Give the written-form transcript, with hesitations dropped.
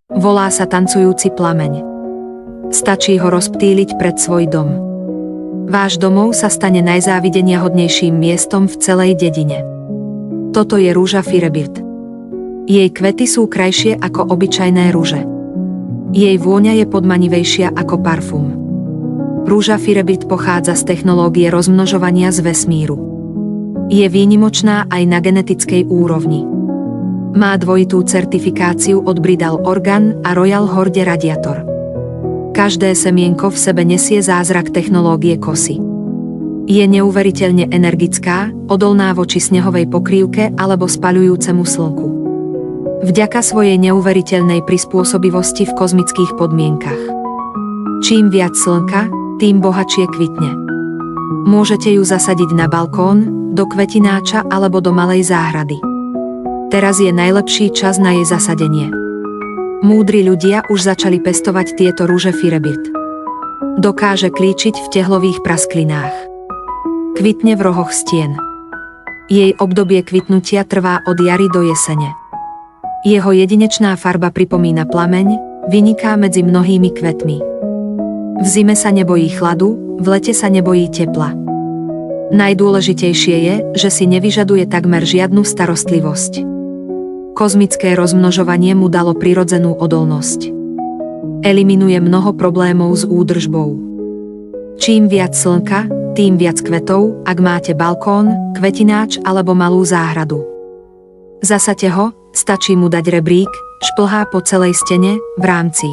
Volá sa tancujúci plameň. Stačí ho rozptýliť pred svoj dom. Váš domov sa stane najzávideniahodnejším miestom v celej dedine. Toto je rúža Firebirt. Jej kvety sú krajšie ako obyčajné rúže. Jej vôňa je podmanivejšia ako parfum. Rúža Firebirt pochádza z technológie rozmnožovania z vesmíru. Je výnimočná aj na genetickej úrovni. Má dvojitú certifikáciu od Bridal Organ a Royal Horde Radiator. Každé semienko v sebe nesie zázrak technológie kosy. Je neuveriteľne energická, odolná voči snehovej pokrývke alebo spaľujúcemu slnku. Vďaka svojej neuveriteľnej prispôsobivosti v kozmických podmienkach. Čím viac slnka, tým bohatšie kvitne. Môžete ju zasadiť na balkón, do kvetináča alebo do malej záhrady. Teraz je najlepší čas na jej zasadenie. Múdri ľudia už začali pestovať tieto rúže Firebirt. Dokáže klíčiť v tehlových prasklinách. Kvitne v rohoch stien. Jej obdobie kvitnutia trvá od jary do jesene. Jeho jedinečná farba pripomína plameň, vyniká medzi mnohými kvetmi. V zime sa nebojí chladu, v lete sa nebojí tepla. Najdôležitejšie je, že si nevyžaduje takmer žiadnu starostlivosť. Kozmické rozmnožovanie mu dalo prirodzenú odolnosť. Eliminuje mnoho problémov s údržbou. Čím viac slnka, tým viac kvetov, ak máte balkón, kvetináč alebo malú záhradu. Zasaďte ho, stačí mu dať rebrík, šplhá po celej stene, v rámci.